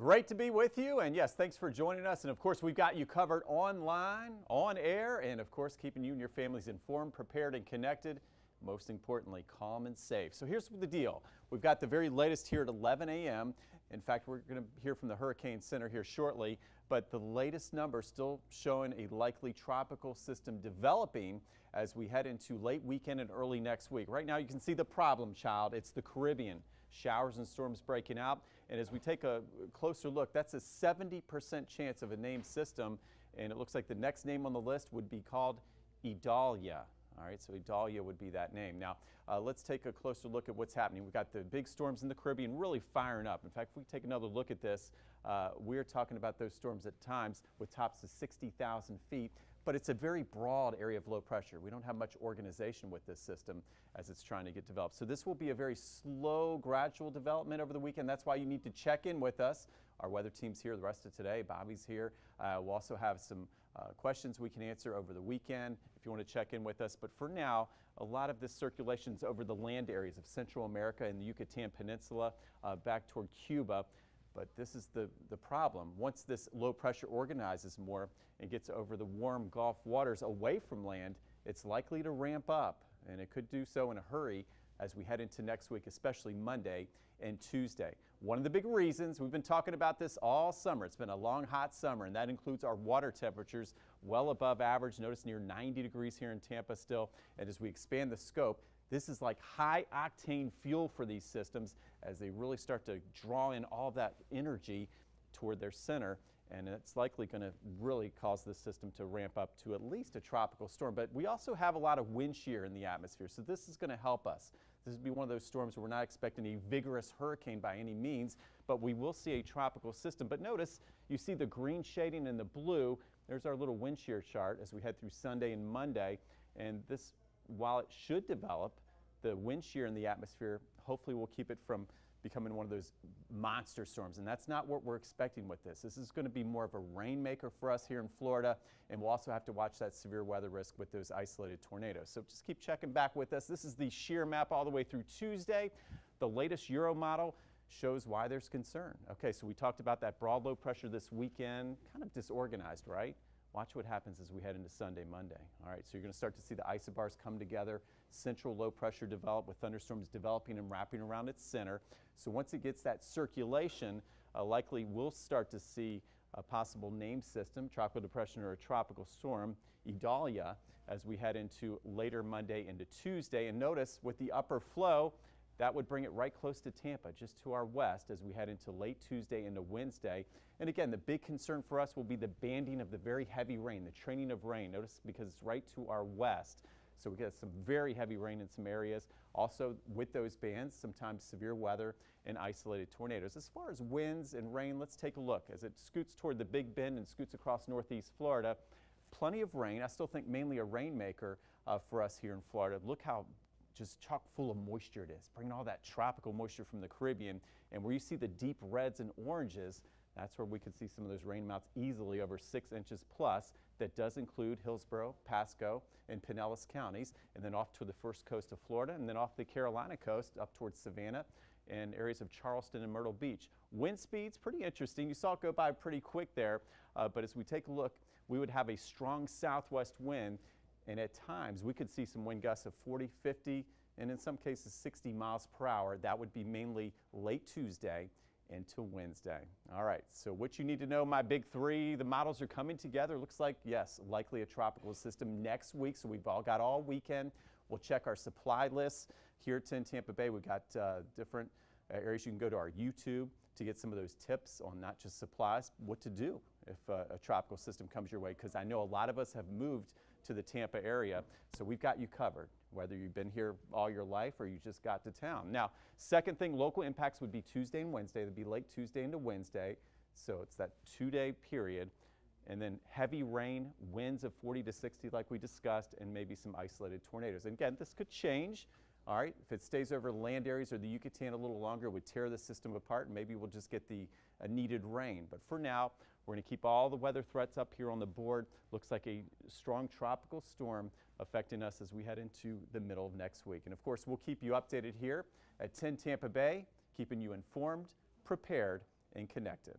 Great to be with you, and yes, thanks for joining us. And of course, we've got you covered online, on air, and of course, keeping you and your families informed, prepared, and connected. Most importantly, calm and safe. So here's the deal. We've got the very latest here at 11 a.m. In fact, we're going to hear from the Hurricane Center here shortly, but the latest number still showing a likely tropical system developing as we head into late weekend and early next week. Right now, you can see the problem child. It's the Caribbean. Showers and storms breaking out. And as we take a closer look, that's a 70% chance of a named system. And it looks like the next name on the list would be called Idalia. All right, so Idalia would be that name. Now, let's take a closer look at what's happening. We've got the big storms in the Caribbean really firing up. In fact, if we take another look at this, we're talking about those storms at times with tops of 60,000 feet. But it's a very broad area of low pressure. We don't have much organization with this system as it's trying to get developed. So this will be a very slow, gradual development over the weekend. That's why you need to check in with us. Our weather team's here the rest of today. Bobby's here. We'll also have some questions we can answer over the weekend if you want to check in with us. But for now, a lot of this circulation is over the land areas of Central America and the Yucatán Peninsula back toward Cuba. But this is the problem. Once this low pressure organizes more and gets over the warm Gulf waters away from land, it's likely to ramp up, and it could do so in a hurry as we head into next week, especially Monday and Tuesday. One of the big reasons, we've been talking about this all summer. It's been a long, hot summer, and that includes our water temperatures well above average. Notice near 90 degrees here in Tampa still. And as we expand the scope, this is like high octane fuel for these systems as they really start to draw in all of that energy toward their center. And it's likely going to really cause this system to ramp up to at least a tropical storm. But we also have a lot of wind shear in the atmosphere, so this is going to help us. This would be one of those storms where we're not expecting a vigorous hurricane by any means, but we will see a tropical system. But notice, you see the green shading and the blue. There's our little wind shear chart as we head through Sunday and Monday. And this, while it should develop, the wind shear in the atmosphere hopefully will keep it from becoming one of those monster storms, and that's not what we're expecting with this. This is going to be more of a rainmaker for us here in Florida, and we'll also have to watch that severe weather risk with those isolated tornadoes. So just keep checking back with us. This is the shear map all the way through Tuesday. The latest Euro model shows why there's concern. Okay, so we talked about that broad low pressure this weekend, kind of disorganized, right? Watch what happens as we head into Sunday, Monday. All right, so you're going to start to see the isobars come together, central low pressure develop with thunderstorms developing and wrapping around its center. So once it gets that circulation, likely we'll start to see a possible named system, tropical depression or a tropical storm, Idalia, as we head into later Monday into Tuesday. And notice with the upper flow, that would bring it right close to Tampa, just to our west as we head into late Tuesday into Wednesday. And again, the big concern for us will be the banding of the very heavy rain, the training of rain. Notice because it's right to our west. So we get some very heavy rain in some areas. Also with those bands, sometimes severe weather and isolated tornadoes. As far as winds and rain, let's take a look. As it scoots toward the Big Bend and scoots across northeast Florida, plenty of rain. I still think mainly a rainmaker for us here in Florida. Look how just chock full of moisture it is, bringing all that tropical moisture from the Caribbean. And where you see the deep reds and oranges, that's where we could see some of those rain amounts easily over 6 inches plus. That does include Hillsborough, Pasco, and Pinellas counties, and then off to the first coast of Florida, and then off the Carolina coast up towards Savannah and areas of Charleston and Myrtle Beach. Wind speeds, pretty interesting. You saw it go by pretty quick there, but as we take a look, we would have a strong southwest wind. And at times, we could see some wind gusts of 40, 50, and in some cases 60 miles per hour. That would be mainly late Tuesday into Wednesday. All right, so what you need to know, my big three, the models are coming together. Looks like, yes, likely a tropical system next week, so we've all got all weekend. We'll check our supply lists here at 10 Tampa Bay. We've got different areas. You can go to our YouTube to get some of those tips on not just supplies, what to do if a tropical system comes your way, because I know a lot of us have moved to the Tampa area, so we've got you covered, whether you've been here all your life or you just got to town. Now, second thing, local impacts would be Tuesday and Wednesday. They'd be late Tuesday into Wednesday, so it's that 2-day period. And then heavy rain, winds of 40 to 60 like we discussed, and maybe some isolated tornadoes. And again, this could change. All right, if it stays over land areas or the Yucatan a little longer, it would tear the system apart, and maybe we'll just get the needed rain. But for now, we're going to keep all the weather threats up here on the board. Looks like a strong tropical storm affecting us as we head into the middle of next week. And of course, we'll keep you updated here at 10 Tampa Bay, keeping you informed, prepared, and connected.